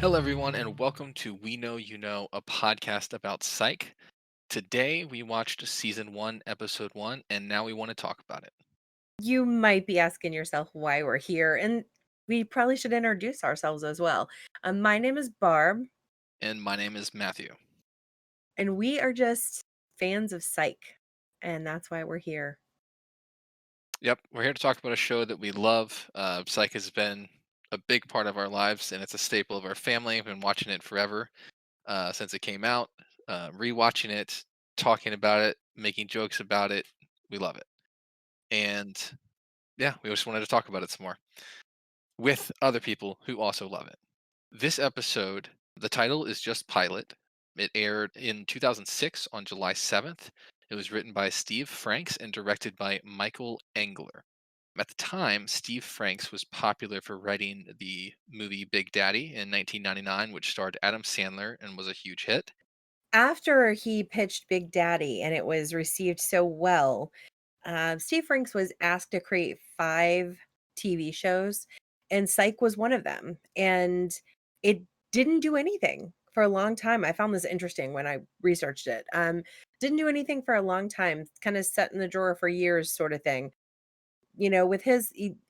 Hello, everyone, and welcome to We Know You Know, a podcast about Psych. Today, we watched season one, episode one, and now we want to talk about it. You might be asking yourself why we're here, and we probably should introduce ourselves as well. My name is Barb, And my name is Matthew. and we are just fans of Psych, and that's why we're here. Yep, we're here to talk about a show that we love. Psych has been a big part of our lives, and it's a staple of our family. I've been watching it forever since it came out, rewatching it, talking about it, making jokes about it. We love it. And yeah, we just wanted to talk about it some more with other people who also love it. This episode, the title is just Pilot. It aired in 2006 on July 7th. It was written by Steve Franks and directed by Michael Engler. At the time, Steve Franks was popular for writing the movie Big Daddy in 1999, which starred Adam Sandler and was a huge hit. After he pitched Big Daddy and it was received so well, Steve Franks was asked to create 5 TV shows, and Psych was one of them, and it didn't do anything for a long time. I found this interesting when I researched it. Didn't do anything for a long time, kinda set in the drawer for years sorta thing. With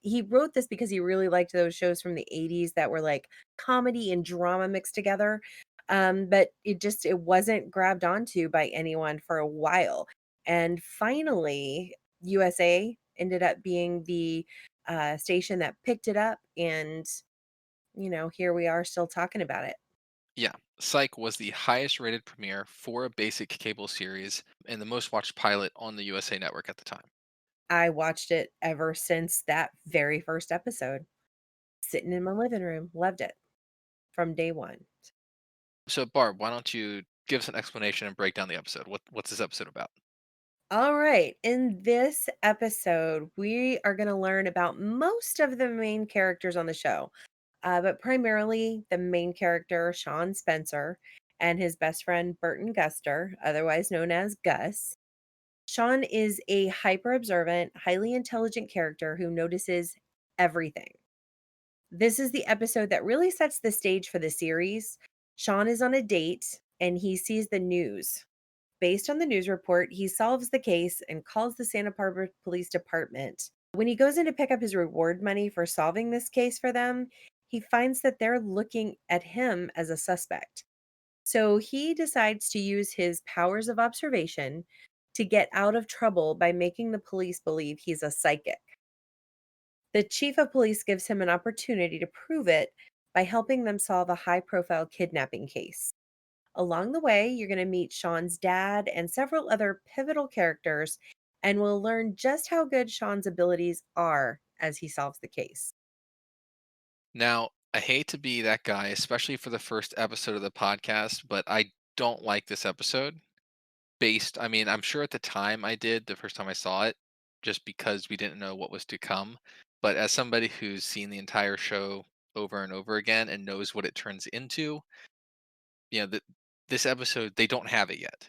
he wrote this because he really liked those shows from the '80s that were, like, comedy and drama mixed together, but it wasn't grabbed onto by anyone for a while, and finally, USA ended up being the, station that picked it up, and, here we are still talking about it. Yeah, Psych was the highest rated premiere for a basic cable series and the most watched pilot on the USA Network at the time. I watched it ever since that very first episode, sitting in my living room, loved it from day 1. So, Barb, why don't you give us an explanation and break down the episode? What's this episode about? All right. In this episode, we are going to learn about most of the main characters on the show, but primarily the main character, Sean Spencer, and his best friend, Burton Guster, otherwise known as Gus. Sean is a hyper observant, highly intelligent character who notices everything. This is the episode that really sets the stage for the series. Sean is on a date and he sees the news. Based on the news report, he solves the case and calls the Santa Barbara Police Department. When he goes in to pick up his reward money for solving this case for them, he finds that they're looking at him as a suspect. So he decides to use his powers of observation to get out of trouble by making the police believe he's a psychic. The chief of police gives him an opportunity to prove it by helping them solve a high profile kidnapping case. Along the way, you're going to meet Sean's dad and several other pivotal characters, and we'll learn just how good Sean's abilities are as he solves the case. Now, I hate to be that guy, especially for the first episode of the podcast, but I don't like this episode. I mean, I'm sure at the time I did the first time I saw it, just because we didn't know what was to come. But as somebody who's seen the entire show over and over again and knows what it turns into, you know, this episode, they don't have it yet.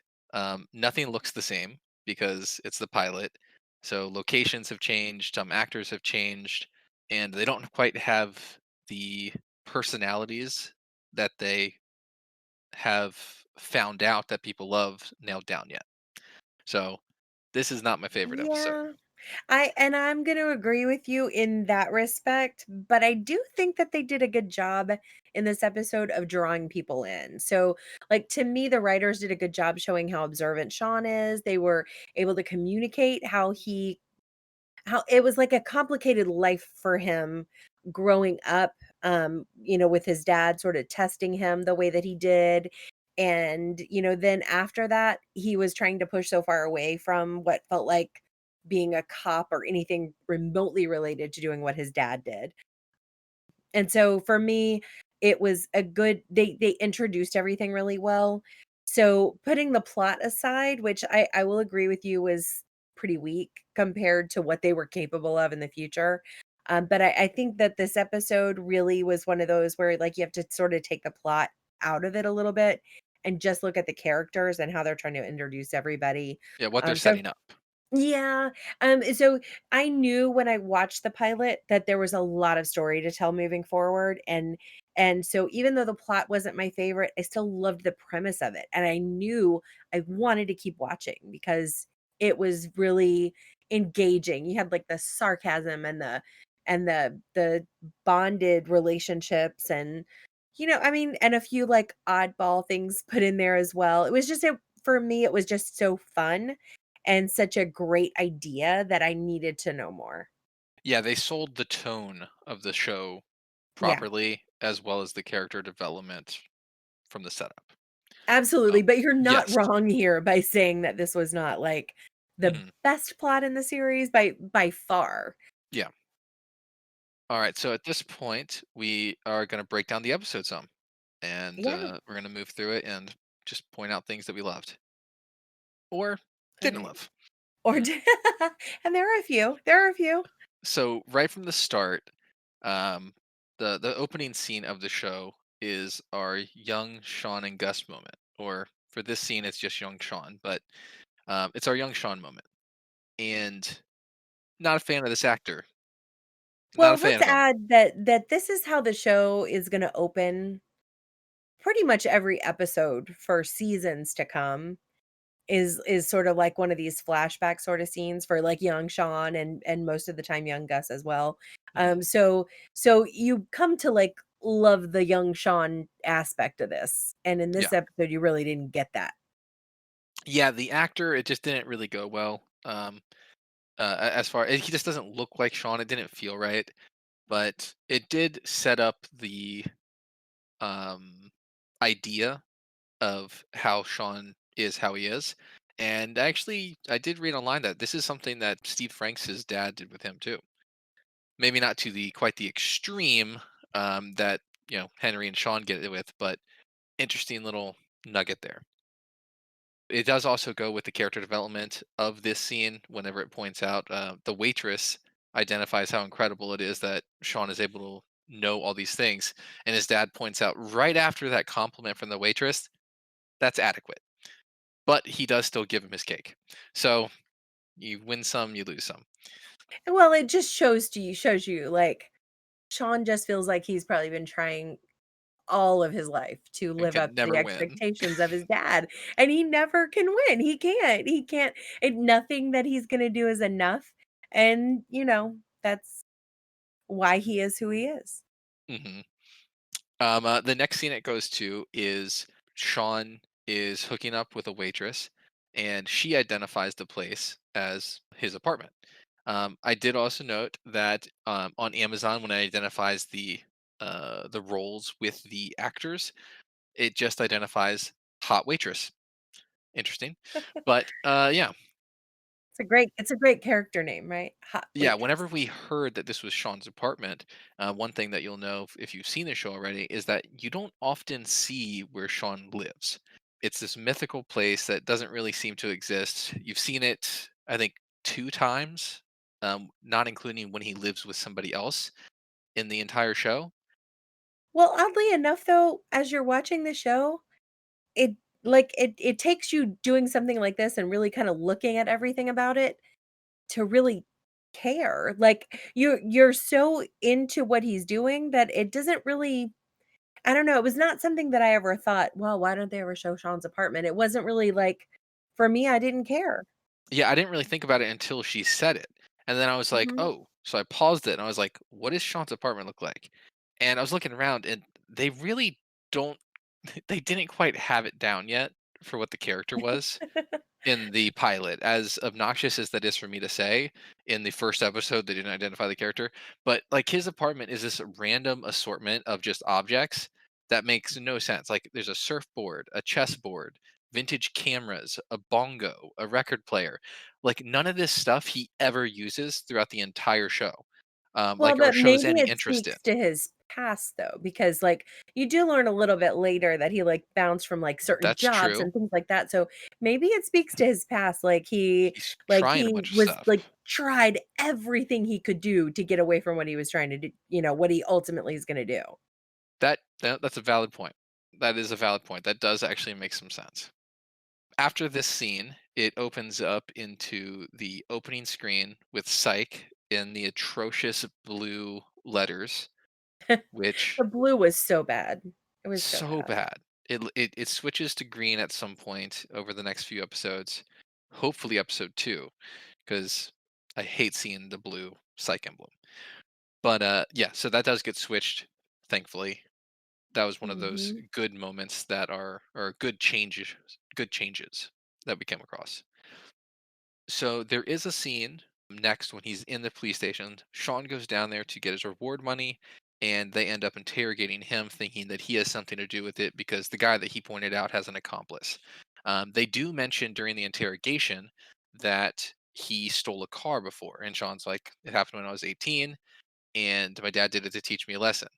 Nothing looks the same because it's the pilot. So locations have changed, some actors have changed, and they don't quite have the personalities that they have found out that people love nailed down yet. So this is not my favorite episode. Yeah. I'm going to agree with you in that respect, but I do think that they did a good job in this episode of drawing people in. So, like to me the writers did a good job showing how observant Sean is. They were able to communicate how it was like a complicated life for him growing up, with his dad sort of testing him the way that he did. And, then after that, he was trying to push so far away from what felt like being a cop or anything remotely related to doing what his dad did. And so for me, it was a good they introduced everything really well. So putting the plot aside, which I will agree with you was pretty weak compared to what they were capable of in the future. But I think that this episode really was one of those where like you have to sort of take the plot out of it a little bit and just look at the characters and how they're trying to introduce everybody. Yeah, what they're So setting up. Yeah, so I knew when I watched the pilot that there was a lot of story to tell moving forward, and so even though the plot wasn't my favorite, I still loved the premise of it, and I knew I wanted to keep watching because it was really engaging. You had, like, the sarcasm and the bonded relationships and, I mean, and a few, like, oddball things put in there as well. It was just for me, it was just so fun and such a great idea that I needed to know more. Yeah, they sold the tone of the show Yeah, properly, as well as the character development from the setup. absolutely, So, but you're not yes. wrong here by saying that this was not, like, the Mhm. best plot in the series by far. Yeah. Alright, so at this point, we are gonna break down the episode some, and, Yeah, we're gonna move through it and just point out things that we loved or didn't alright. love. Or d and there are a few. So, right from the start, um, the opening scene of the show is our young Sean and Gus moment, or for this scene, it's just young Sean, but, it's our young Sean moment, and not a fan of this actor. Not a Well, fan let's of him. add that this is how the show is gonna open pretty much every episode for seasons to come. Is sort of like one of these flashback sorta scenes for, like, young Sean and most of the time young Gus as well. Mhm. So you come to, like, love the young Sean aspect of this, and in Yeah. this episode, you really didn't get that. Yeah, the actor, it just didn't really go well. As far he just doesn't look like Sean. It didn't feel right, but it did set up the um, idea of how Sean is how he is. And actually, I did read online that this is something that Steve Franks' dad did with him too. Maybe not to the quite the extreme that Henry and Sean get it with, but interesting little nugget there. It does also go with the character development of this scene whenever it points out the waitress identifies how incredible it is that Sean is able to know all these things. And his dad points out right after that compliment from the waitress, that's adequate. But he does still give him his cake. So you win some, you lose some, Well, it just shows you, like, Sean just feels like he's probably been trying all of his life to and live up can to the never win. expectations of his dad, and he never can win. He can't nothing that he's gonna do is enough, and, that's why he is who he is. hmm the next scene it goes to is Sean is hooking up with a waitress, and she identifies the place as his apartment. I did also note that on Amazon, when it identifies the roles with the actors, it just identifies hot waitress. Interesting, but yeah, It's a great character name, right? Hot yeah, waitress. whenever we heard that this was Sean's apartment, one thing that you'll know if you've seen the show already is that you don't often see where Sean lives. It's this mythical place that doesn't really seem to exist. You've seen it, I think, two times, not including when he lives with somebody else in the entire show. Well, oddly enough, though, as you're watching the show, it it takes you doing something like this and really kinda looking at everything about it to really care. Like, you're so into what he's doing that it doesn't really I don't know, it was not something that I ever thought, "Well, why don't they ever show Sean's apartment?" It wasn't really like for me, I didn't care. Yeah, I didn't really think about it until she said it. And then I was like, Mhm. "Oh." So I paused it and I was like, "What does Sean's apartment look like?" And I was looking around and they really don't they didn't quite have it down yet for what the character was in the pilot. As obnoxious as that is for me to say, in the first episode they didn't identify the character, but like his apartment is this random assortment of just objects that makes no sense. Like there's a surfboard, a chessboard, vintage cameras, a bongo, a record player. Like none of this stuff he ever uses throughout the entire show. Well, Or but shows maybe any it interest in. speaks to his past though, because, like, you do learn a little bit later that he, like, bounced from, like, certain That's jobs true. and things like that, so maybe it speaks to his past, like, he He's like, trying a he bunch of was, like, stuff. tried everything he could do to get away from what he was trying to do what he ultimately is gonna do. That's a valid point. That is a valid point. That does actually make some sense. After this scene, it opens up into the opening screen with Psych in the atrocious blue letters, which The blue was so bad. It was so so bad. bad. It switches to green at some point over the next few episodes. Hopefully episode 2, because I hate seeing the blue Psych emblem. But yeah, so that does get switched, thankfully. That was one of those Mhm. good moments that are or good changes that we came across. So there is a scene next when he's in the police station. Sean goes down there to get his reward money, and they end up interrogating him, thinking that he has something to do with it because the guy that he pointed out has an accomplice. They do mention during the interrogation that he stole a car before, and Sean's like, "It happened when I was 18, and my dad did it to teach me a lesson."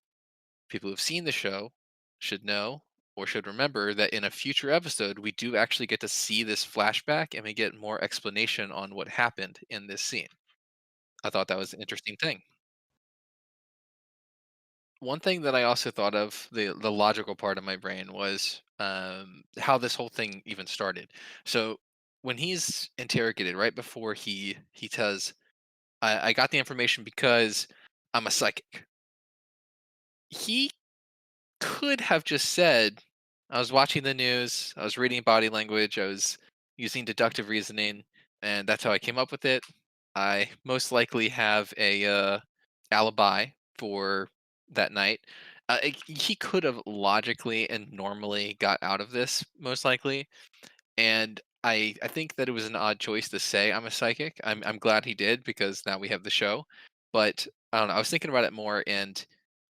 People who've seen the show should know or should remember that in a future episode, we do actually get to see this flashback and we get more explanation on what happened in this scene. I thought that was an interesting thing. One thing that I also thought of, the logical part of my brain was how this whole thing even started. So when he's interrogated right before he says, I got the information because I'm a psychic. He could have just said, I was watching the news, I was reading body language, I was using deductive reasoning, and that's how I came up with it. I most likely have a alibi for that night. He could have logically and normally got out of this, most likely, and I think that it was an odd choice to say I'm a psychic. I'm glad he did because now we have the show. But I don't know. I was thinking about it more, and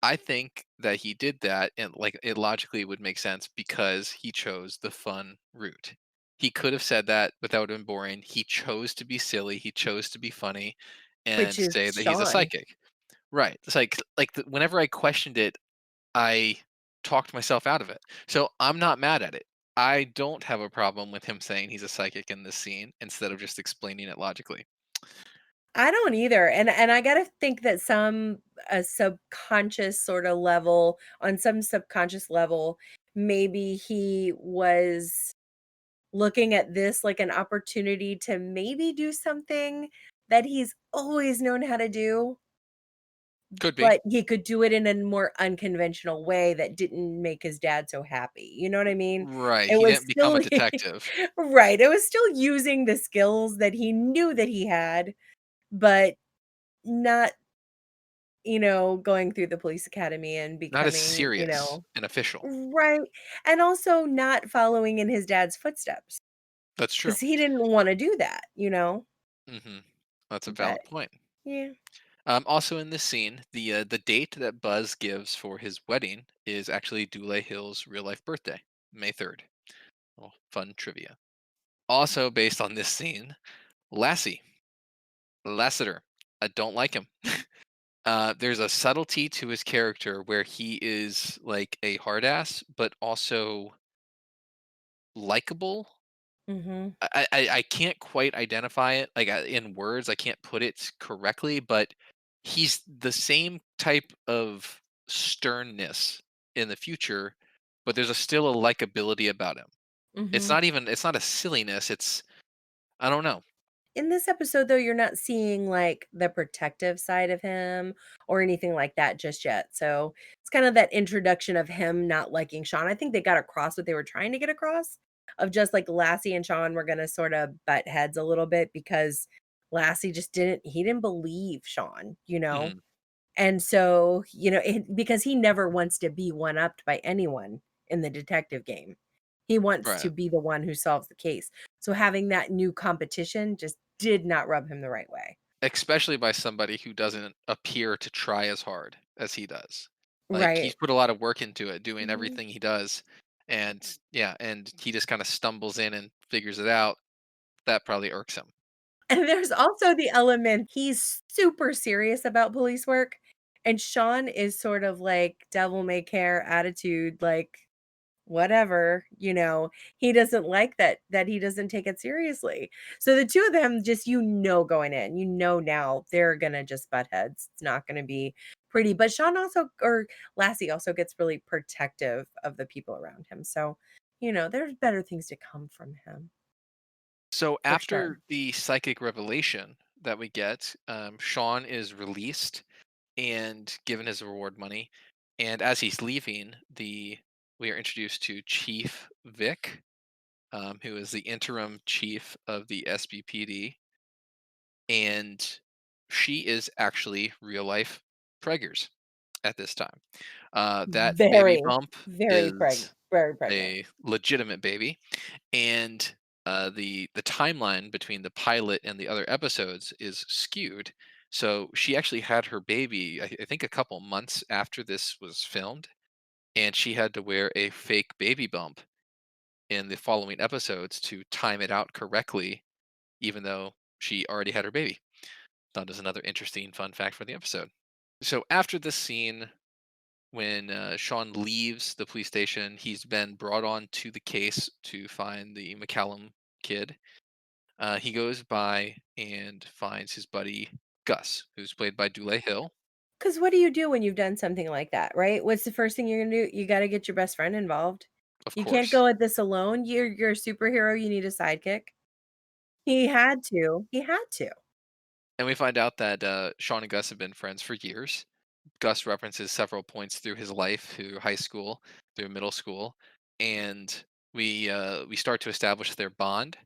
I think that he did that, and like it logically would make sense because he chose the fun route. He could have said that, but that would have been boring. He chose to be silly. He chose to be funny, Which and is say that he's a Sean. psychic. Right. It's whenever I questioned it, I talked myself out of it. So I'm not mad at it. I don't have a problem with him saying he's a psychic in this scene instead of just explaining it logically. I don't either, and I gotta think that some a subconscious sorta level on some subconscious level, maybe he was looking at this like an opportunity to maybe do something that he's always known how to do, Could be. but he could do it in a more unconventional way that didn't make his dad so happy, you know what I mean? Right. It He was didn't become a still detective. right, it was still using the skills that he knew that he had, but not, going through the police academy and Not as becoming, serious and official. right, and also not following in his dad's footsteps That's true. because he didn't wanna do that. Hmm. That's a But valid point. yeah. Also in this scene, the date that Buzz gives for his wedding is actually Dule Hill's real life birthday, May 3rd. Oh, fun trivia. Also based on this scene, Lassie, Lassiter. I don't like him. There's a subtlety to his character where he is like a hard ass, but also likable. Mhm, I can't quite identify it like in words. I can't put it correctly, but he's the same type of sternness in the future, but there's still a likability about him. mhm. It's not a silliness. It's I don't know. In this episode, though, you're not seeing, like, the protective side of him or anything like that just yet, so it's kind of that introduction of him not liking Sean. I think they got across what they were trying to get across, of just, like, Lassie and Sean were gonna sorta butt heads a little bit because Lassie just didn't believe Sean, you know? Mhm. And so, because he never wants to be one-upped by anyone in the detective game. He wants to Right. be the one who solves the case. So having that new competition just did not rub him the right way. Especially by somebody who doesn't appear to try as hard as he does. Like, he's Right. put a lot of work into it, doing Mhm. everything he does, and yeah, and he just kinda stumbles in and figures it out. That probably irks him. And there's also the element he's super serious about police work, and Sean is sort of like devil may care attitude, like whatever. He doesn't like that he doesn't take it seriously. So the two of them just going in, now they're gonna just butt heads. It's not gonna be pretty. But Sean also or Lassie also gets really protective of the people around him. So, there's better things to come from him, So for sure. after the psychic revelation that we get, Sean is released and given his reward money. And as he's leaving, the we are introduced to Chief Vic, who is the interim chief of the SBPD, and she is actually real life Preggers at this time. That baby Very, bump is very pregnant. a legitimate baby, and the timeline between the pilot and the other episodes is skewed. So she actually had her baby, I think, a couple months after this was filmed, and she had to wear a fake baby bump in the following episodes to time it out correctly, even though she already had her baby. Thought is another interesting fun fact for the episode. So after this scene, when Sean leaves the police station, he's been brought on to the case to find the McCallum kid. He goes by and finds his buddy Gus, who's played by Dule Hill, 'Cause what do you do when you've done something like that, right? What's the first thing you're gonna do? You gotta get your best friend involved. of You can't course. go at this alone. You're a superhero, you need a sidekick. He had to. And we find out that Sean and Gus have been friends for years. Gus references several points through his life, through high school, through middle school, and we start to establish their bond.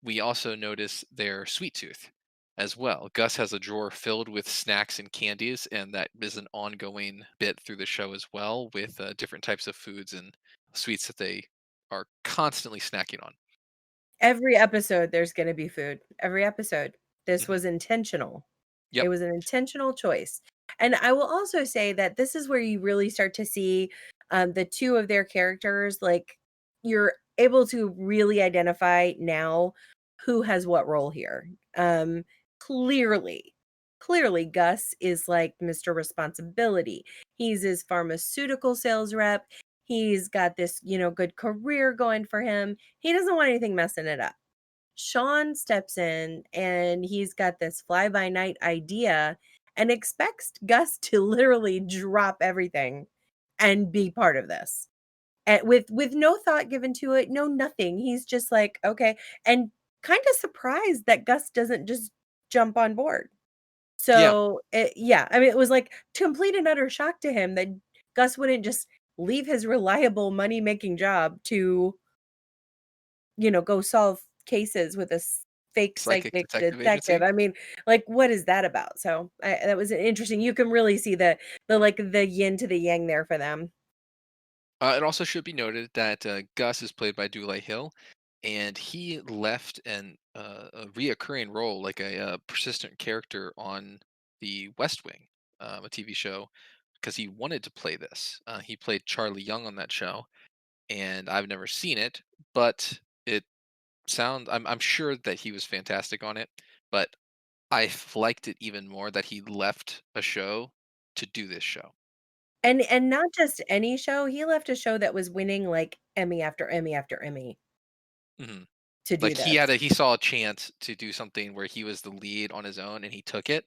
We also notice their sweet tooth as well. Gus has a drawer filled with snacks and candies, and that is an ongoing bit through the show as well, with different types of foods and sweets that they are constantly snacking on. Every episode, there's gonna be food. Every episode. This Mhm. was intentional. It Yep. was an intentional choice. And I will also say that this is where you really start to see, the 2 of their characters, like, you're able to really identify now who has what role here. Clearly, clearly, Gus is like Mr. Responsibility. He's his pharmaceutical sales rep. He's got this, good career going for him. He doesn't want anything messing it up. Sean steps in and he's got this fly by night idea and expects Gus to literally drop everything and be part of this. And with no thought given to it, no nothing. He's just like, "Okay." And kind of surprised that Gus doesn't just jump on board. Yeah. So, yeah, I mean, it was like complete and utter shock to him that Gus wouldn't just leave his reliable money-making job to go solve cases with a fake Psychic psychic detective detective. agency. I mean, like, what is that about? So, that was interesting. You can really see the yin to the yang there for them. It also should be noted that Gus is played by Dule Hill, and he left a reoccurring role, like a persistent character on The West Wing, a TV show, because he wanted to play this. He played Charlie Young on that show, and I've never seen it, but I'm sure that he was fantastic on it, but liked it even more that he left a show to do this show. And not just any show, he left a show that was winning, like, Emmy after Emmy after Emmy Mhm. to do Like, this. he saw a chance to do something where he was the lead on his own, and he took it,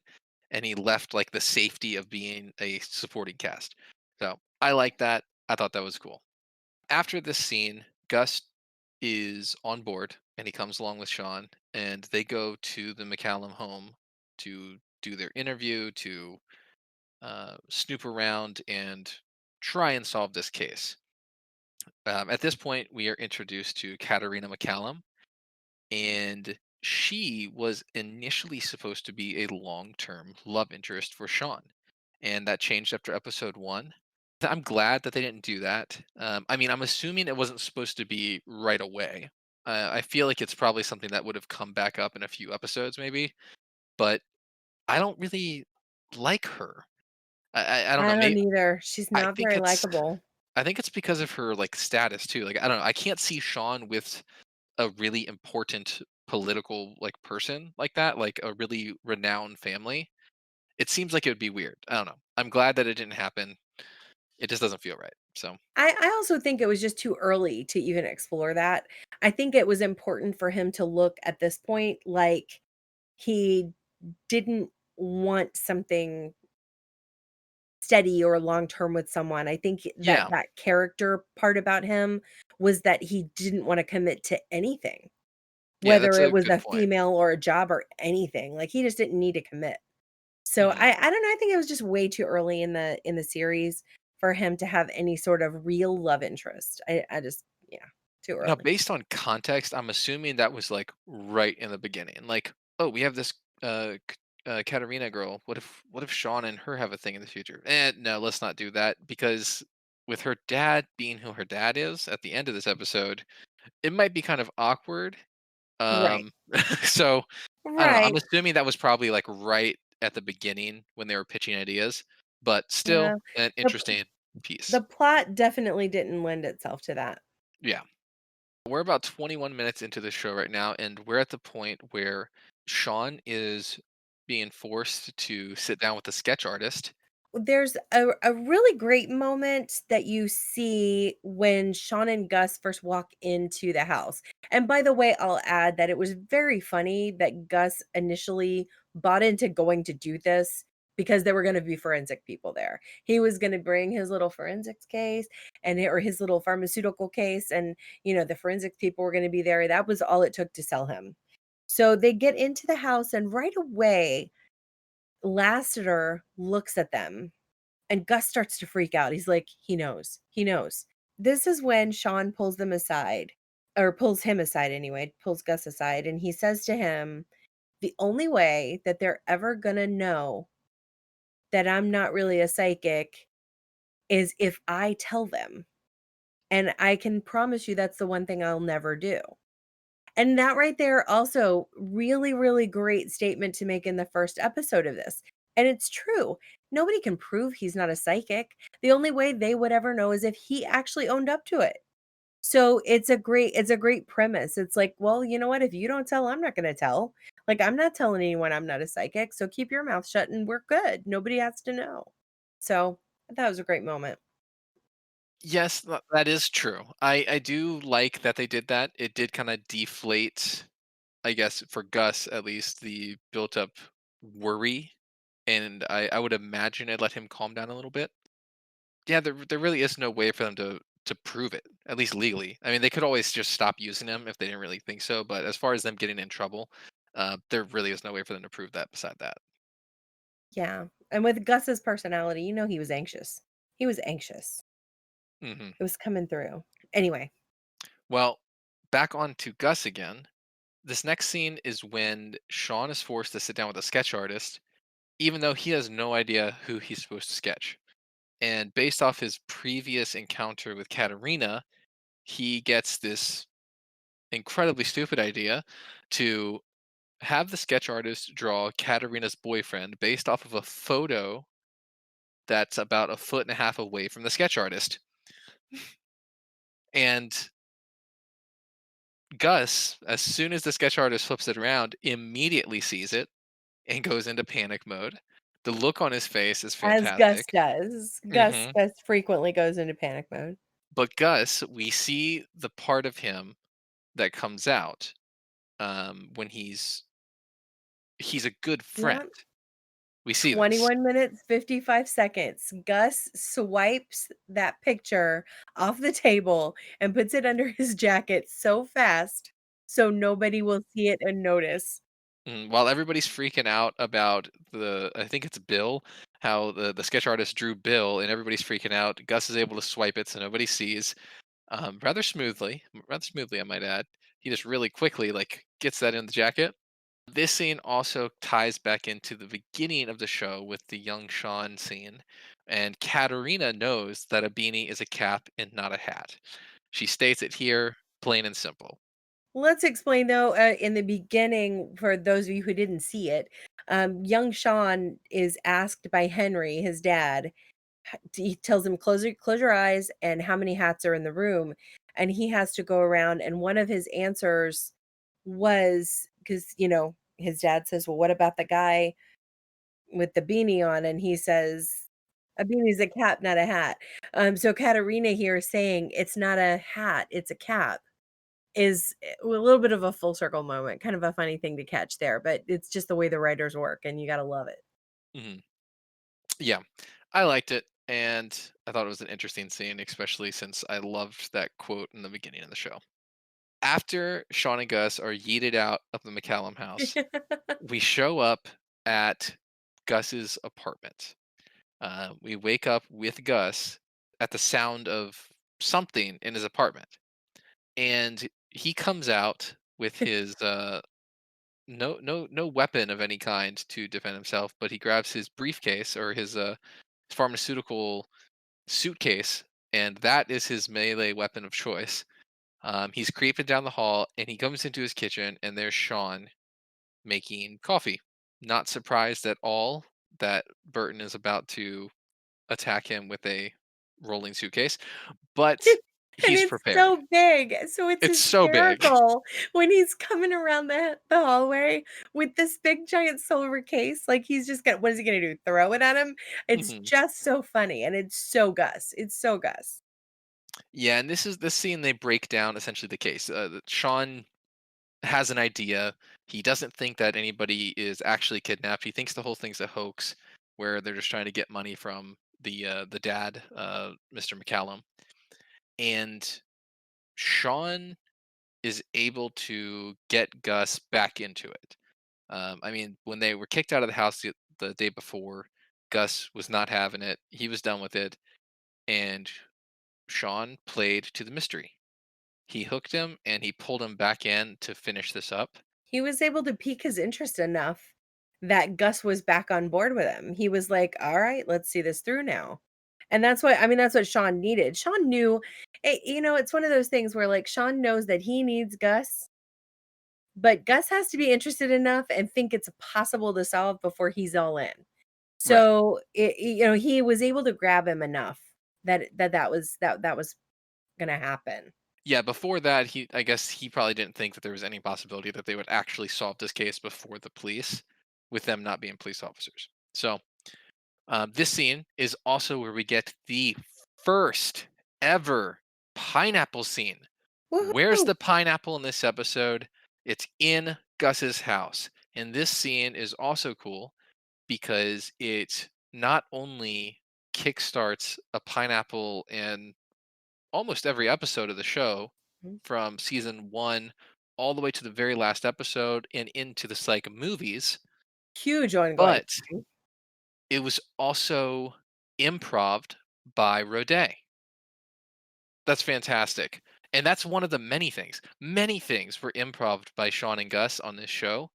and he left, like, the safety of being a supporting cast. So, I like that. I thought that was cool. After this scene, Gus is on board, and he comes along with Sean, and they go to the McCallum home to do their interview, to, snoop around and try and solve this case. At this point, we are introduced to Katerina McCallum, and she was initially supposed to be a long-term love interest for Sean, and that changed after episode 1. I'm glad that they didn't do that. I mean, I'm assuming it wasn't supposed to be right away. I feel like it's probably something that would have come back up in a few episodes maybe, but I don't really like her. I don't I know, don't maybe either. She's I not think very it's likable. I think it's because of her, like, status too, like, I don't know, I can't see Sean with a really important political, like, person like that, like a really renowned family. It seems like it would be weird. I don't know. I'm glad that it didn't happen. It just doesn't feel right. So, I also think it was just too early to even explore that. I think it was important for him to look at this point like he didn't want something steady or long term with someone. I think that Yeah. that character part about him was that he didn't wanna commit to anything, Yeah, whether that's it a was good a point. female or a job or anything, like, he just didn't need to commit. So Mhm. I don't know, I think it was just way too early in the series for him to have any sort of real love interest. I just yeah, too Now, early. based on context, I'm assuming that was, like, right in the beginning. Like, "Oh, we have this, Katarina girl. What if Sean and her have a thing in the future? No, let's not do that," because with her dad being who her dad is at the end of this episode, it might be kind of awkward. Right. Um, so, I don't know, I'm Right. assuming that was probably, like, right at the beginning when they were pitching ideas, but Yeah. still an The interesting piece. the plot definitely didn't lend itself to that. Yeah. We're about 21 minutes into the show right now, and we're at the point where Sean is being forced to sit down with a sketch artist. There's a really great moment that you see when Sean and Gus first walk into the house. And by the way, I'll add that it was very funny that Gus initially bought into going to do this because there were going to be forensic people there. He was going to bring his little forensics case or his little pharmaceutical case, and the forensics people were going to be there. That was all it took to sell him. So they get into the house, and right away Lassiter looks at them and Gus starts to freak out. He's like, "He knows. He knows." This is when Sean pulls them aside, or pulls him aside anyway, pulls Gus aside, and he says to him, "The only way that they're ever gonna know that I'm not really a psychic is if I tell them. And I can promise you that's the one thing I'll never do." And that right there also really, really great statement to make in the first episode of this. And it's true. Nobody can prove he's not a psychic. The only way they would ever know is if he actually owned up to it. So it's a great premise. It's like, well, you know what? If you don't tell, I'm not going to tell. Like I'm not telling anyone I'm not a psychic. So keep your mouth shut and we're good. Nobody has to know. So I thought it was a great moment. Yes, that is true. I do like that they did that. It did kind of deflate, I guess, for Gus at least, the built up worry. And I would imagine it let him calm down a little bit. Yeah, there really is no way for them to prove it, at least legally. I mean, they could always just stop using them if they didn't really think so. But as far as them getting in trouble, there really is no way for them to prove that. Beside that, Yeah. And with Gus's personality, he was anxious. He was anxious. hmm It was coming through. Anyway, well, back on to Gus again. This next scene is when Sean is forced to sit down with a sketch artist, even though he has no idea who he's supposed to sketch. And based off his previous encounter with Katerina, he gets this incredibly stupid idea to have the sketch artist draw Katerina's boyfriend based off of a photo that's about a foot and a half away from the sketch artist. And Gus, as soon as the sketch artist flips it around, immediately sees it and goes into panic mode. The look on his face is as Gus fantastic. does. Gus hmm Gus frequently goes into panic mode. But Gus, we see the part of him that comes out when he's a good friend. Yep. We see this. 21 minutes, 55 seconds. Gus swipes that picture off the table and puts it under his jacket so fast so nobody will see it and notice. While everybody's freaking out about I think it's Bill, how the sketch artist drew Bill, and everybody's freaking out. Gus is able to swipe it so nobody sees, rather smoothly, I might add. He just really quickly like gets that in the jacket. This scene also ties back into the beginning of the show with the young Sean scene, and Katerina knows that a beanie is a cap and not a hat. She states it here, plain and simple. Let's explain though, in the beginning, for those of you who didn't see it, young Sean is asked by Henry, his dad, he tells him, close your eyes and how many hats are in the room." And he has to go around, and one of his answers was because, his dad says, "Well, what about the guy with the beanie on?" And he says, "A beanie's a cap, not a hat." So Katerina here is saying it's not a hat, it's a cap. Is a little bit of a full circle moment, kind of a funny thing to catch there, but it's just the way the writers work, and you gotta love it. Mhm. Yeah. I liked it, and I thought it was an interesting scene, especially since I loved that quote in the beginning of the show. After Sean and Gus are yeeted out of the McCallum house, we show up at Gus's apartment. We wake up with Gus at the sound of something in his apartment, and he comes out with his no weapon of any kind to defend himself, but he grabs his briefcase or his pharmaceutical suitcase, and that is his melee weapon of choice. He's creeping down the hall, and he comes into his kitchen, and there's Sean making coffee. Not surprised at all that Burton is about to attack him with a rolling suitcase, but And he's it's prepared. so big, so it's It's so big. hysterical when he's coming around the hallway with this big giant silver case, like, he's just gonna what is he gonna do, throw it at him? It's Mhm. just so funny, and it's so Gus, it's so Gus. Yeah, and this is this scene they break down essentially the case. That Sean has an idea. He doesn't think that anybody is actually kidnapped. He thinks the whole thing's a hoax, where they're just trying to get money from the dad, Mr. McCallum. And Sean is able to get Gus back into it. I mean, when they were kicked out of the house the day before, Gus was not having it. He was done with it, and Sean played to the mystery. He hooked him and he pulled him back in to finish this up. He was able to pique his interest enough that Gus was back on board with him. He was like, "Alright, let's see this through now." And that's what I mean, that's what Sean needed. Sean knew it's one of those things where, like, Sean knows that he needs Gus, but Gus has to be interested enough and think it's possible to solve before he's all in. Right. So, he was able to grab him enough that was gonna happen. Yeah, before that, I guess he probably didn't think that there was any possibility that they would actually solve this case before the police, with them not being police officers. So, this scene is also where we get the first ever pineapple scene. Where's Woohoo! the pineapple in this episode? It's in Gus's house. And this scene is also cool because it not only kickstarts a pineapple in almost every episode of the show Mhm. from season 1 all the way to the very last episode and into the Psych movies, Huge ongoing but thing. it was also improved by Roday. That's fantastic. And that's one of the many things. Many things were improved by Sean and Gus on this show,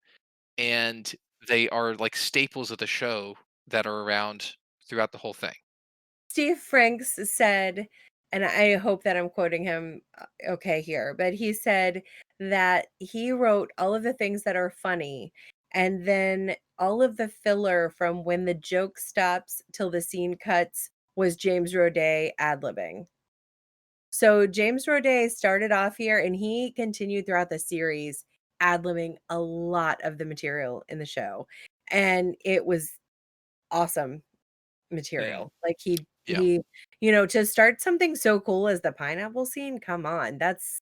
and they are like staples of the show that are around throughout the whole thing. Steve Franks said, and I hope that I'm quoting him okay here, but he said that he wrote all of the things that are funny, and then all of the filler from when the joke stops till the scene cuts was James Roday ad-libbing. So James Roday started off here and he continued throughout the series ad-libbing a lot of the material in the show. And it was awesome Mm, material. Like yeah. to start something so cool as the pineapple scene, come on, that's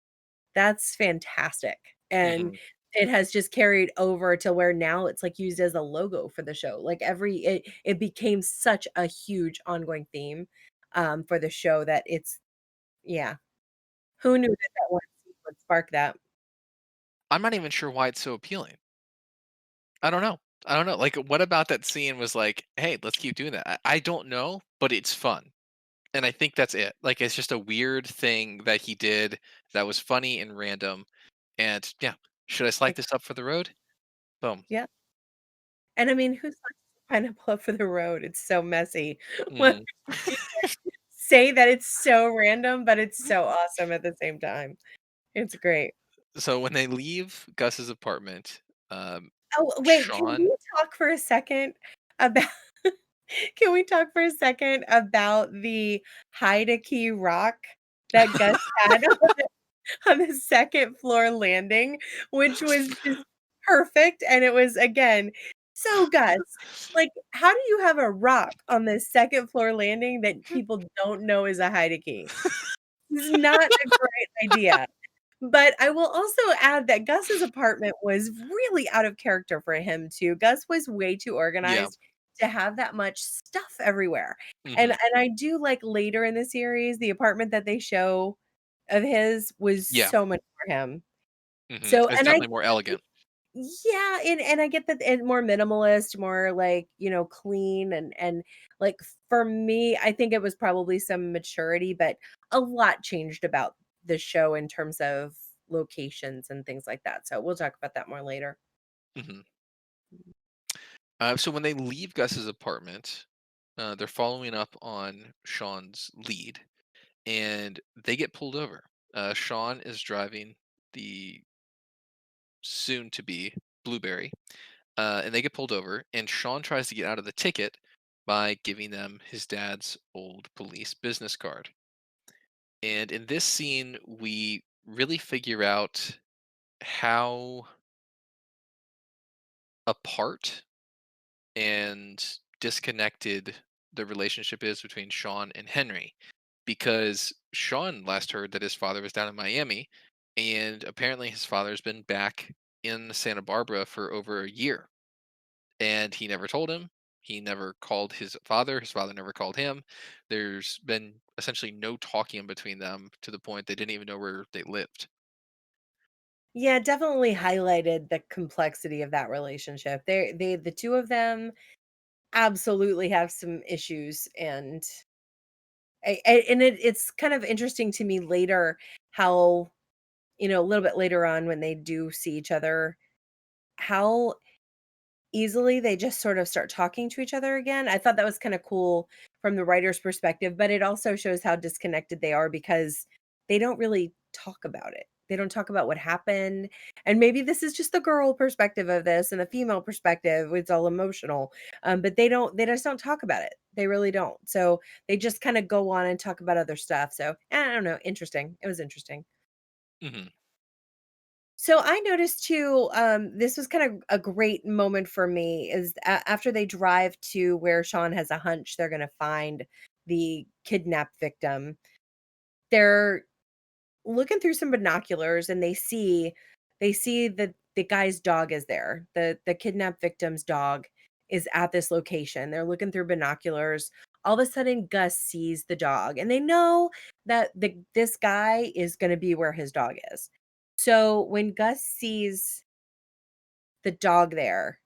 fantastic. And Hmm. it has just carried over to where now it's like used as a logo for the show. Like it became such a huge ongoing theme for the show that it's yeah. Who knew that that one scene would spark that? I'm not even sure why it's so appealing. I don't know. I don't know. Like, what about that scene was like, hey, let's keep doing that? I don't know, but it's fun. And I think that's it. Like, it's just a weird thing that he did that was funny and random. And yeah, should I slide Like, this up for the road? Boom. yeah. And I mean, who sliced pineapple up for the road? It's so messy. What Hmm. say that it's so random, but it's so awesome at the same time. It's great. So when they leave Gus's apartment, Oh, wait, can Sean, we talk for a second about can we talk for a second about the hide a key rock that Gus had on the second floor landing, which was just perfect, and it was, again, so Gus. Like, how do you have a rock on the second floor landing that people don't know is a hide a key? It's not a great idea. But I will also add that Gus's apartment was really out of character for him too. Gus was way too yeah, organized. to have that much stuff everywhere. Mhm. And I do like later in the series, the apartment that they show of his was Yeah. so much for him. Mhm. So It's and I definitely more elegant. yeah, and I get that and more minimalist, more like, clean and like for me, I think it was probably some maturity, but a lot changed about the show in terms of locations and things like that. So we'll talk about that more later. Mhm. So when they leave Gus's apartment, they're following up on Sean's lead, and they get pulled over. Sean is driving the soon-to-be Blueberry, and they get pulled over. And Sean tries to get out of the ticket by giving them his dad's old police business card. And in this scene, we really figure out how apart and disconnected the relationship is between Sean and Henry, because Sean last heard that his father was down in Miami, and apparently his father's been back in Santa Barbara for over a year, and he never told him. He never called his father never called him. There's been essentially no talking between them, to the point they didn't even know where they lived. Yeah, definitely highlighted the complexity of that relationship. The two of them absolutely have some issues and it's kind of interesting to me later how, a little bit later on when they do see each other, how easily they just sort of start talking to each other again. I thought that was kind of cool from the writer's perspective, but it also shows how disconnected they are because they don't really talk about it. They don't talk about what happened. And maybe this is just the girl perspective of this and the female perspective. It's all emotional. But they just don't talk about it. They really don't. So they just kind of go on and talk about other stuff. So I don't know. Interesting. It was interesting. Hmm. So I noticed too, this was kind of a great moment for me is after they drive to where Sean has a hunch they're going to find the kidnapped victim. They're looking through some binoculars and they see that the guy's dog is there. The kidnapped victim's dog is at this location. They're looking through binoculars. All of a sudden Gus sees the dog and they know that this guy is going to be where his dog is. So when Gus sees the dog there,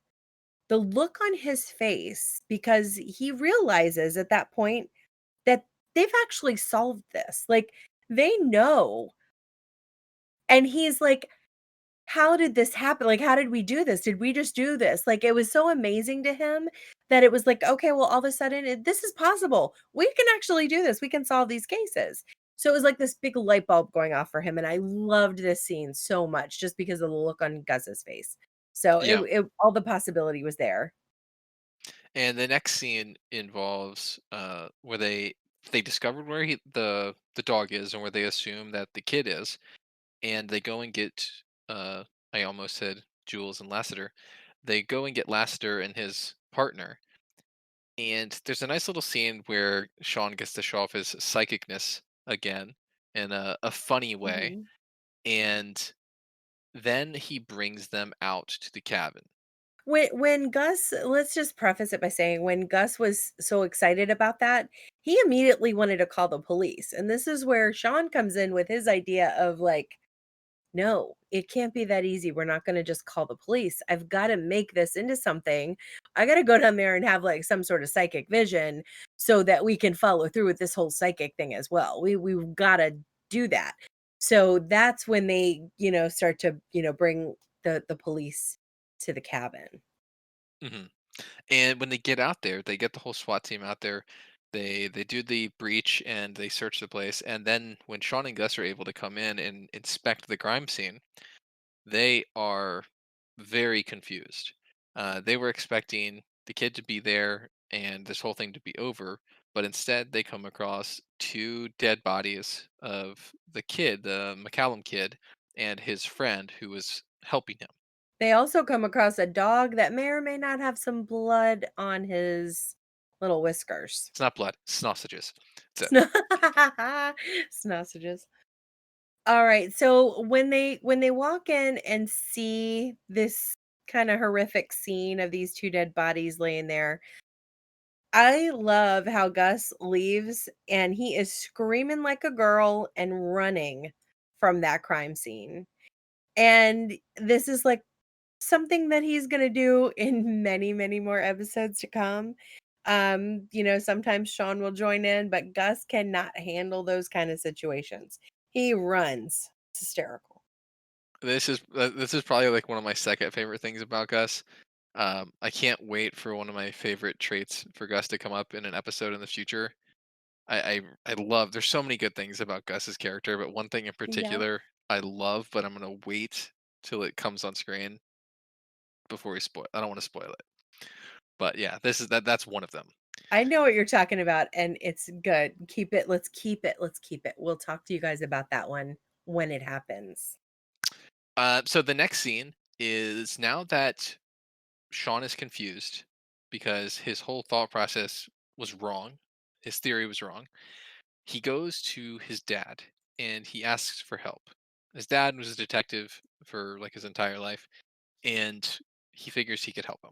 the look on his face, because he realizes at that point that they've actually solved this. Like they know. And he's like, how did this happen? Like, how did we do this? Did we just do this? Like, it was so amazing to him that it was like, okay, well, all of a sudden, this is possible. We can actually do this. We can solve these cases. So it was like this big light bulb going off for him. And I loved this scene so much just because of the look on Gus's face. So Yeah. all the possibility was there. And the next scene involves where they discovered where the dog is, and where they assume that the kid is, and they go and get uh I almost said Jules and Lassiter. They go and get Lassiter and his partner, and there's a nice little scene where Sean gets to show off his psychicness again in a funny way, Mhm. and then he brings them out to the cabin. When Gus let's just preface it by saying when Gus was so excited about that, he immediately wanted to call the police, and this is where Sean comes in with his idea of like, "No, it can't be that easy. We're not gonna just call the police. I've gotta make this into something. I gotta go down there and have, like, some sort of psychic vision so that we can follow through with this whole psychic thing as well. We've gotta do that." So that's when they, start to, bring the police to the cabin. Hmm. And when they get out there, they get the whole SWAT team out there. They do the breach and they search the place. And then when Sean and Gus are able to come in and inspect the crime scene, they are very confused. They were expecting the kid to be there and this whole thing to be over, but instead they come across two dead bodies of the kid, the McCallum kid, and his friend who was helping him. They also come across a dog that may or may not have some blood on his little whiskers. It's not blood, it's sausages. That's it. Sno Sausages. Alright, so when they walk in and see this kinda horrific scene of these 2 dead bodies laying there, I love how Gus leaves and he is screaming like a girl and running from that crime scene. And this is like something that he's gonna do in many, many more episodes to come. Sometimes Sean will join in, but Gus cannot handle those kind of situations. He runs. It's hysterical. This is probably like one of my second favorite things about Gus. I can't wait for one of my favorite traits for Gus to come up in an episode in the future. I love. There's so many good things about Gus's character, but one thing in Yeah. particular I love, but I'm gonna wait till it comes on screen before we spoil. I don't want to spoil it, but yeah, this is that's one of them. I know what you're talking about, and it's good. Keep it. Let's keep it. Let's keep it. We'll talk to you guys about that one when it happens. So the next scene is now that Sean is confused because his whole thought process was wrong. His theory was wrong. He goes to his dad and he asks for help. His dad was a detective for like his entire life, and he figures he could help him.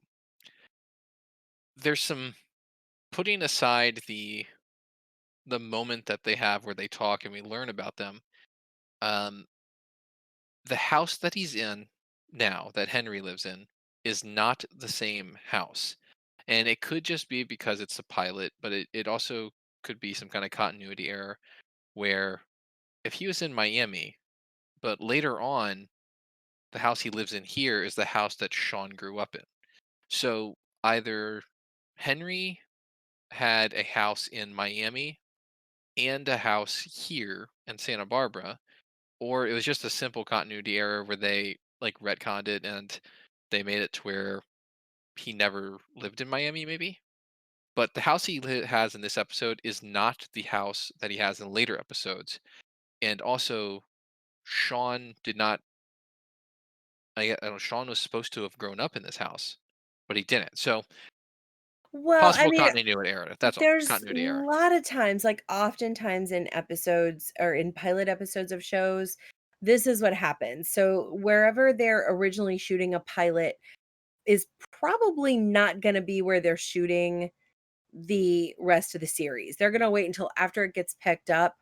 There's some putting aside the moment that they have where they talk and we learn about them. Um, the house that he's in now, that Henry lives in, is not the same house. And it could just be because it's a pilot, but it also could be some kind of continuity error where if he was in Miami, but later on, the house he lives in here is the house that Sean grew up in. So either Henry had a house in Miami and a house here in Santa Barbara, or it was just a simple continuity error where they like retconned it and they made it to where he never lived in Miami, maybe. But the house has in this episode is not the house that he has in later episodes. And also, Sean did not. I don't know. Sean was supposed to have grown up in this house, but he didn't. So Well, I possible mean, continuity error. That's all. there's a Continuity error. lot of times, like oftentimes in episodes or in pilot episodes of shows, this is what happens. So wherever they're originally shooting a pilot is probably not going to be where they're shooting the rest of the series. They're gonna wait until after it gets picked up,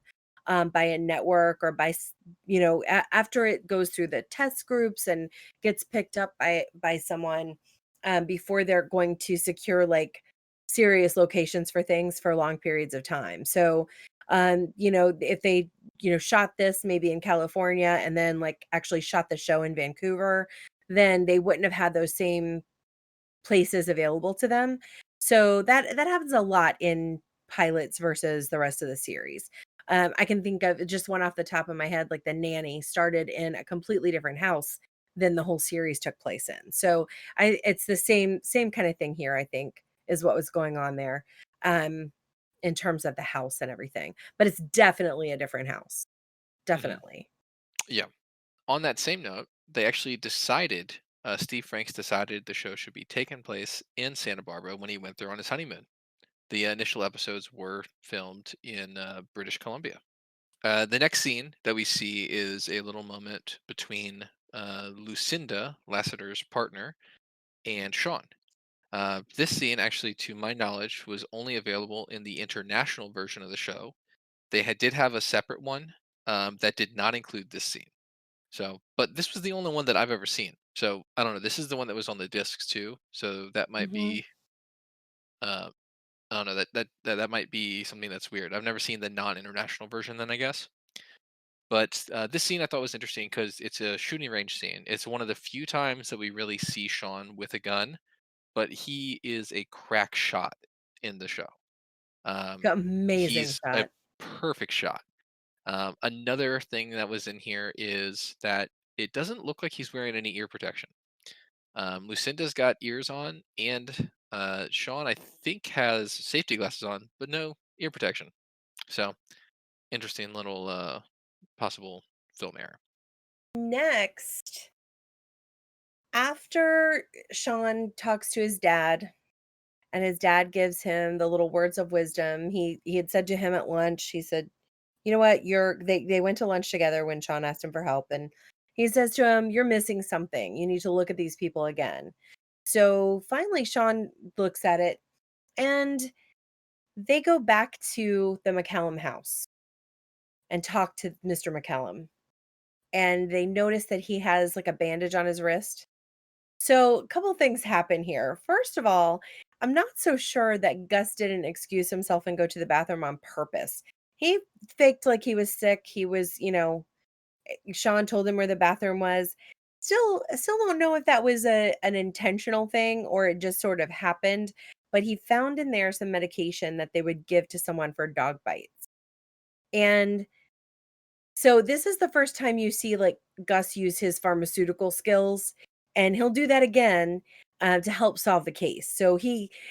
by a network or by after it goes through the test groups and gets picked up by someone, before they're going to secure, like, serious locations for things for long periods of time. So, if they, shot this maybe in California and then, like, actually shot the show in Vancouver, then they wouldn't have had those same places available to them. So that happens a lot in pilots versus the rest of the series. I can think of just one off the top of my head, like The Nanny started in a completely different house than the whole series took place in. So it's the same kind of thing here. I think is what was going on there, um, in terms of the house and everything. But it's definitely a different house. Hmm. Definitely. Yeah. On that same note, they actually decided. Steve Franks decided the show should be taking place in Santa Barbara when he went there on his honeymoon. The initial episodes were filmed in British Columbia. The next scene that we see is a little moment between Lucinda, Lassiter's partner, and Sean. This scene, actually, to my knowledge, was only available in the international version of the show. Did have a separate one that did not include this scene. So, but this was the only one that I've ever seen. So I don't know. This is the one that was on the discs too. So that might Mhm. be. Uh, I don't know. That might be something that's weird. I've never seen the non-international version. Then I guess. But this scene I thought was interesting because it's a shooting range scene. It's one of the few times that we really see Sean with a gun, but he is a crack shot in the show. Amazing He's a shot. perfect shot. Another thing that was in here is that it doesn't look like he's wearing any ear protection. Lucinda's got ears on, and Sean, I think, has safety glasses on, but no ear protection. So, interesting little possible film error. Next, after Sean talks to his dad and his dad gives him the little words of wisdom, he had said to him at lunch, he said, "You know what? They went to lunch together when Sean asked him for help, and he says to him, "You're missing something. You need to look at these people again." So finally Sean looks at it, and They go back to the McCallum house and talk to Mr. McCallum, and they notice that he has, like, a bandage on his wrist. So, a couple things happen here. First of all, I'm not so sure that Gus didn't excuse himself and go to the bathroom on purpose. He faked like he was sick. He was, Sean told him where the bathroom was. Still don't know if that was an intentional thing or it just sort of happened, but he found in there some medication that they would give to someone for dog bites. And so this is the first time you see, like, Gus use his pharmaceutical skills, and he'll do that again, to help solve the case. So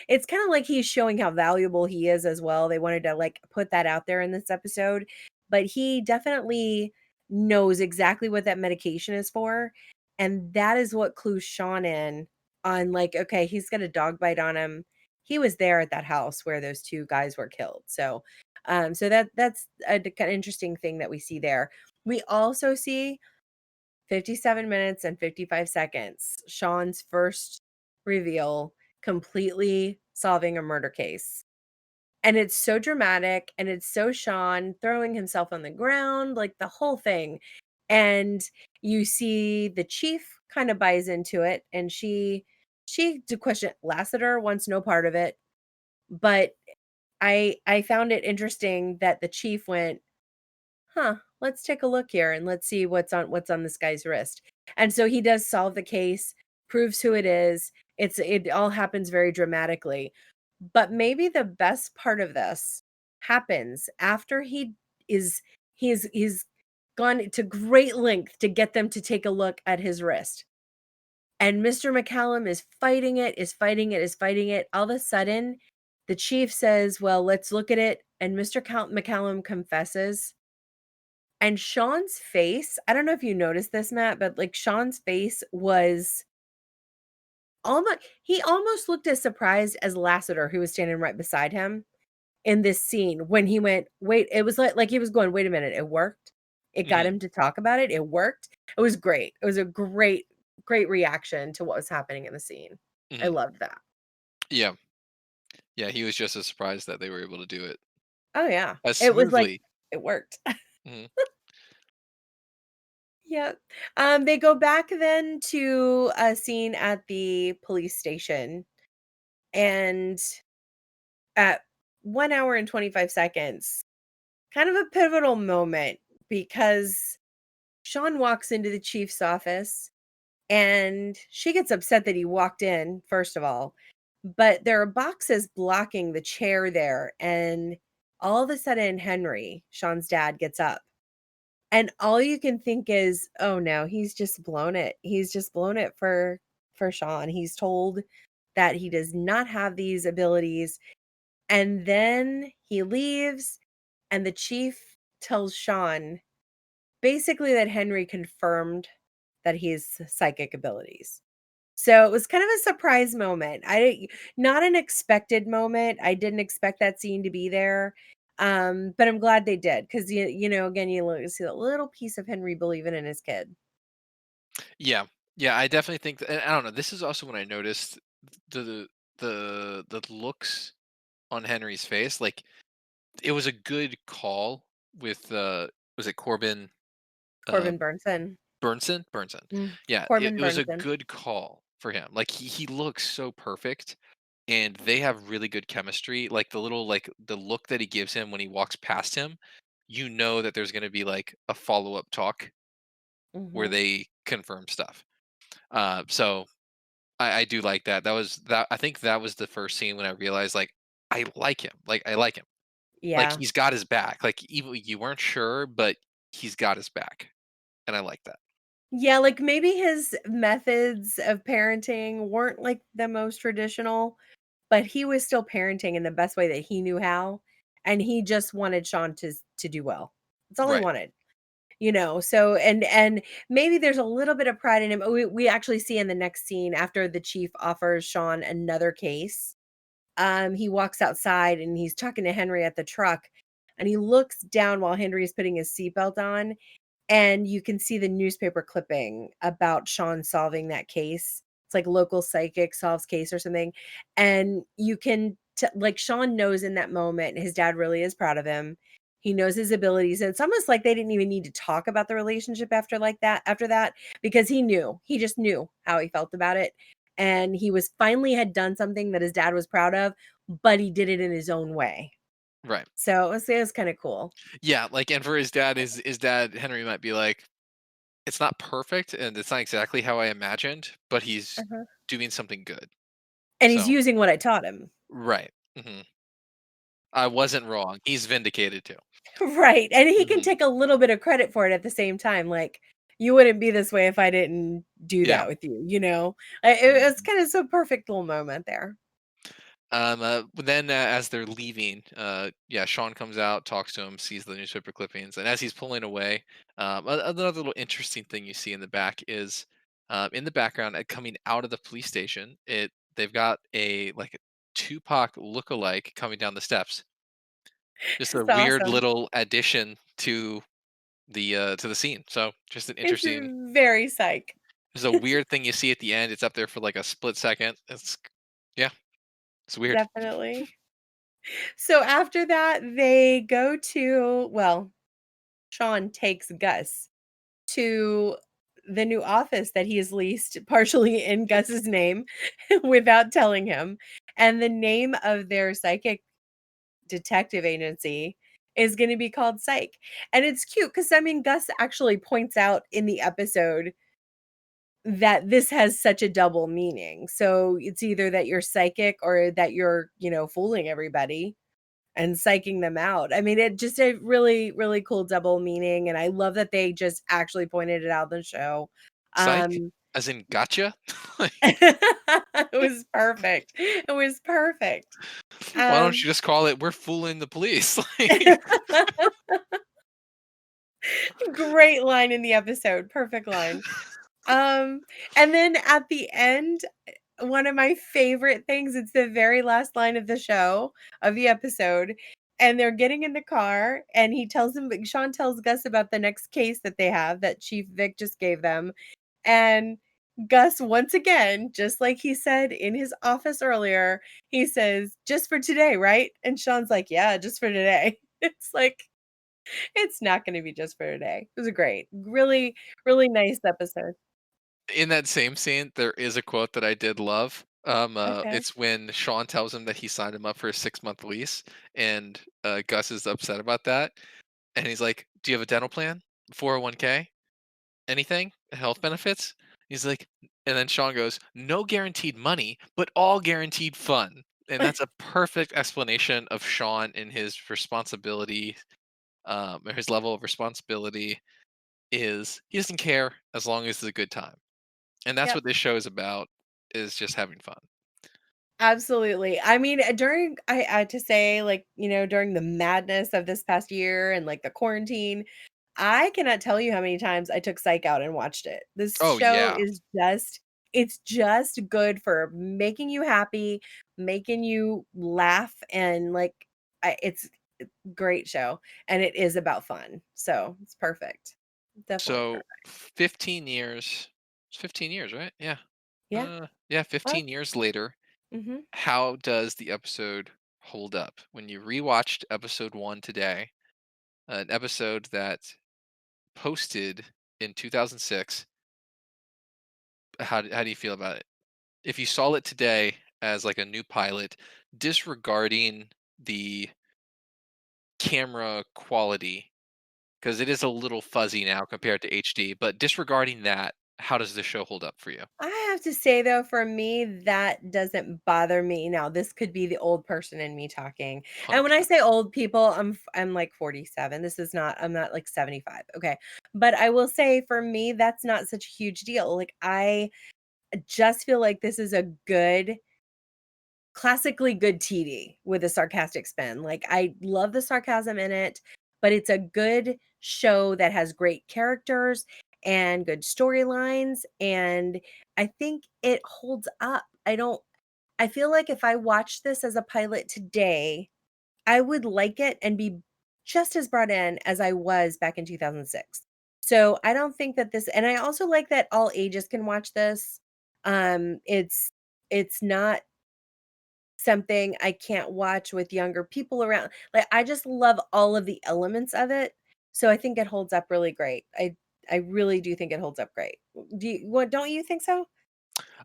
it's kinda like he's showing how valuable he is as well. They wanted to, like, put that out there in this episode, but he definitely knows exactly what that medication is for, and that is what clues Sean in on, like, okay, he's got a dog bite on him. He was there at that house where those 2 guys were killed. So that's a kind of interesting thing that we see there. We also see 57 minutes and 55 seconds, Sean's first reveal, completely solving a murder case. And it's so dramatic and it's so Sean throwing himself on the ground, like the whole thing. And you see the chief kind of buys into it and she to question Lassiter wants no part of it, but I found it interesting that the chief went, "Huh, let's take a look here and let's see what's on this guy's wrist." And so he does solve the case, proves who it is. It all happens very dramatically. But maybe the best part of this happens after is he's gone to great length to get them to take a look at his wrist. And Mr. McCallum is fighting it, is fighting it, is fighting it. All of a sudden, the chief says, "Well, let's look at it." And Mr. McCallum confesses. And Sean's face, I don't know if you noticed this, Matt, but like Sean's face was almost, he almost looked as surprised as Lassiter, who was standing right beside him in this scene when he went, wait, it was like he was going, wait a minute, it worked. It got Mhm, him to talk about it. It worked. It was great. It was a great reaction to what was happening in the scene. I mhm. loved that. Yeah. Yeah, he was just as surprised that they were able to do it Oh, yeah. as It was like smoothly. it worked. Mhm, Yep. They go back then to a scene at the police station, and at 1 hour and 25 seconds, kind of a pivotal moment because Sean walks into the chief's office, and she gets upset that he walked in, first of all, but there are boxes blocking the chair there, and all of a sudden, Henry, Sean's dad, gets up. And all you can think is, "Oh, no, he's just blown it. He's just blown it for Sean. He's told that he does not have these abilities." And then he leaves, and the chief tells Sean basically that Henry confirmed that he has psychic abilities. So it was kind of a surprise moment. Not an expected moment. I didn't expect that scene to be there. But I'm glad they did because again, see a little piece of Henry believing in his kid. yeah. Yeah, I definitely think and I don't know, this is also when I noticed the the looks on Henry's face, like, it was a good call with, was it uh, Corbin Burnson. Burnson? Burnson. Yeah, it Corbin it was a Burnson. good call for him, like, he looks so perfect, and they have really good chemistry, like, the look that he gives him when he walks past him, you know that there's gonna be, like, a follow-up talk where Hmm. they confirm stuff. So I do like that. That I think that was the first scene when I realized, like, I like him. Like, I like him. Like, Yeah. he's got his back. Like, even you weren't sure, but he's got his back, and I like that. Yeah, like maybe his methods of parenting weren't like the most traditional, but he was still parenting in the best way that he knew how. And he just wanted Sean to do well. That's all he Right. wanted. So and maybe there's a little bit of pride in him. We actually see in the next scene after the chief offers Sean another case. He walks outside and he's talking to Henry at the truck, and he looks down while Henry's putting his seatbelt on, and you can see the newspaper clipping about Sean solving that case. It's like local psychic solves case or something, and you can like, Sean knows in that moment his dad really is proud of him. He knows his abilities, and it's almost like they didn't even need to talk about the relationship after that, because he knew. He just knew how he felt about it, and he was finally had done something that his dad was proud of, but he did it in his own way. Right. So, it was kinda cool. Yeah, like, and for his dad, his dad, Henry, might be like, "It's not perfect, and it's not exactly how I imagined, but he's Uh-huh. doing something good." And he's So using what I taught him. right. I wasn't wrong. He's vindicated too. Right, and he can Mhm. take a little bit of credit for it at the same time, like, "You wouldn't be this way if I didn't do Yeah. that with you," you know? It's Mhm. kinda so perfect little moment there. But then, as they're leaving, yeah, Sean comes out, talks to him, sees the newspaper clippings, and as he's pulling away, another little interesting thing you see in the back is, in the background, coming out of the police station, they've got a like a Tupac lookalike coming down the steps. Just a It's weird awesome. little addition to the scene. So just an It's interesting. very psych. There's a weird thing you see at the end. It's up there for like a split second. Yeah, it's weird. Definitely. So after that, they go to well, Sean takes Gus to the new office that he has leased partially in Gus's name without telling him, and the name of their psychic detective agency is gonna be called Psych, and it's cute because I mean, Gus actually points out in the episode that this has such a double meaning, so it's either that you're psychic or that you're, fooling everybody and psyching them out. I mean, it just a really, really cool double meaning, and I love that they just actually pointed it out in the show. Psych, Um, as in gotcha. Like, it was perfect. It was perfect. why don't Um you just call it "We're fooling the police"? Like, Great line in the episode, perfect line. Um, and then at the end, one of my favorite things, it's the very last line of the show, of the episode, and they're getting in the car, and he tells him Sean tells Gus about the next case that they have that Chief Vic just gave them, and Gus, once again, just like he said in his office earlier, he says, "Just for today, right?" And Sean's like, "Yeah, just for today." It's like, it's not gonna be just for today. It was a great, really, really nice episode. in that same scene, there is a quote that I did love. Okay. It's when Sean tells him that he signed him up for a 6-month lease, and Gus is upset about that, and he's like, "Do you have a dental plan, 401k, anything, health benefits?" He's like, and then Sean goes, "No guaranteed money, but all guaranteed fun." And that's a perfect explanation of Sean and his responsibility, or his level of responsibility is he doesn't care as long as it's a good time. And that's Yep. what this show is about, is just having fun. Absolutely. I mean, during I had to say, like, during the madness of this past year and like the quarantine, I cannot tell you how many times I took Psych out and watched it. This Oh, show yeah. is just it's just good for making you happy, making you laugh, and like it's a great show, and it is about fun. So it's perfect. Definitely So perfect. 15 years, it's 15 years, right? Yeah. Yeah. Yeah, Well, 15 years later, mhm. how does the episode hold up? When you rewatched episode 1 today, an episode that posted in 2006, how do you feel about it? If you saw it today as like a new pilot, disregarding the camera quality, because it is a little fuzzy now compared to HD, but disregarding that, how does the show hold up for you? I have to say though, for me, that doesn't bother me. Now, this could be the old person in me talking. And when I 100%. say old people, I'm like 47. This is not I'm not like 75. Okay. But I will say for me, that's not such a huge deal. Like I just feel like this is a good classically good TV with a sarcastic spin. Like I love the sarcasm in it, but it's a good show that has great characters and good storylines, and I think it holds up. I feel like if I watched this as a pilot today, I would like it and be just as brought in as I was back in 2006. So, I don't think that this and I also like that all ages can watch this. It's not something I can't watch with younger people around. Like, I just love all of the elements of it, so I think it holds up really great. I really do think it holds up great. Do you what don't you think so?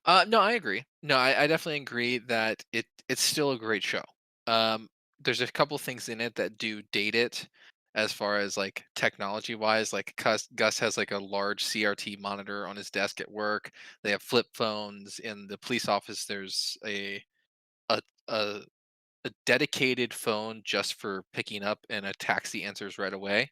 No, I agree. No, I definitely agree that it's still a great show. Um, there's a couple things in it that do date it as far as like technology wise. Like Gus has like a large CRT monitor on his desk at work. They have flip phones in the police office. There's a a, a dedicated phone just for picking up, and a taxi answers right away,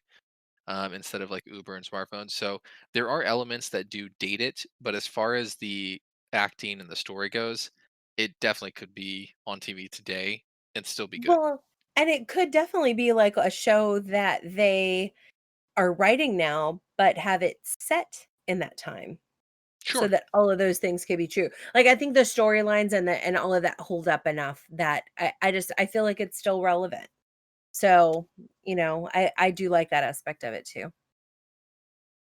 instead of like Uber and smartphones. So there are elements that do date it, but as far as the acting and the story goes, it definitely could be on TV today and still be good. Well, and it could definitely be like a show that they are writing now, but have it set in that time. So Sure. that all of those things could be true. Like, I think the storylines and all of that hold up enough that I feel like it's still relevant. So, I do like that aspect of it too.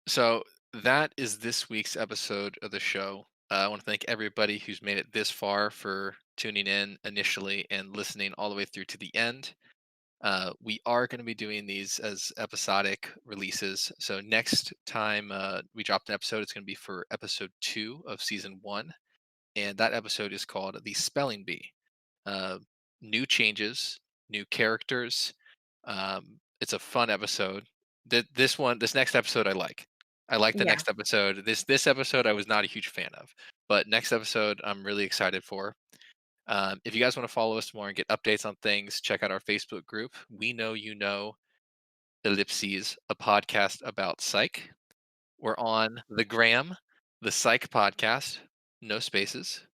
So that is this week's episode of the show. I want to thank everybody who's made it this far for tuning in initially and listening all the way through to the end. We are going to be doing these as episodic releases. So next time we drop an episode, it's going to be for episode 2 of season 1, and that episode is called "The Spelling Bee." Uh, New changes, new characters. It's a fun episode. This next episode, I like. I like the Yeah. next episode. This episode, I was not a huge fan of, but next episode, I'm really excited for. If you guys want to follow us more and get updates on things, check out our Facebook group. We know you know Ellipses, a podcast about psych. We're on the gram, the Psych podcast, no spaces.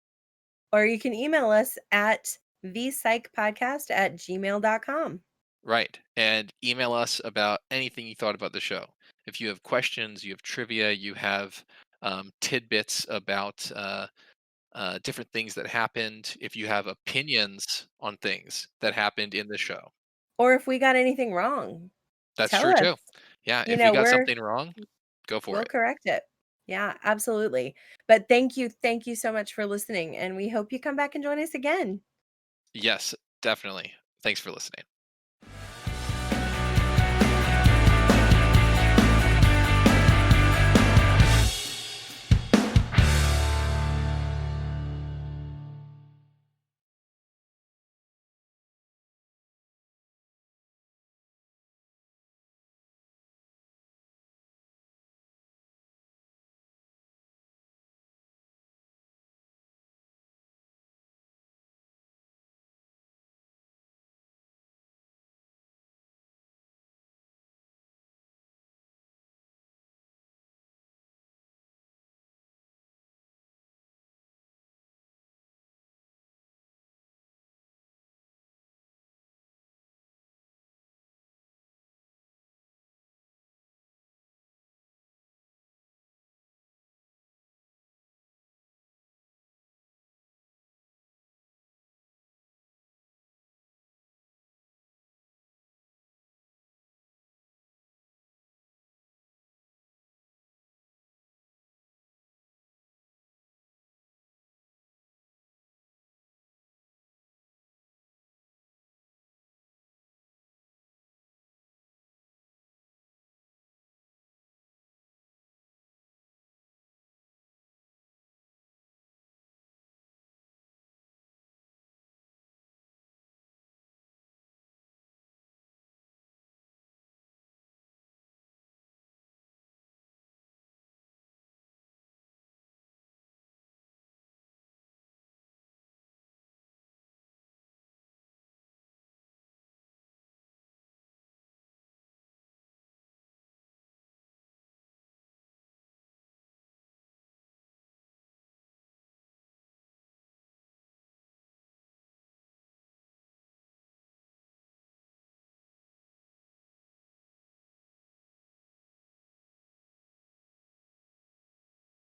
Or you can email us at thepsychpodcast@gmail.com. Right. And email us about anything you thought about the show. If you have questions, you have trivia, you have tidbits about different things that happened, if you have opinions on things that happened in the show. Or if we got anything wrong, That's tell true us. too. Yeah. You If we know, got we're something wrong, go for we'll it. correct it. Yeah, absolutely. But thank you so much for listening, and we hope you come back and join us again. Yes, definitely. Thanks for listening.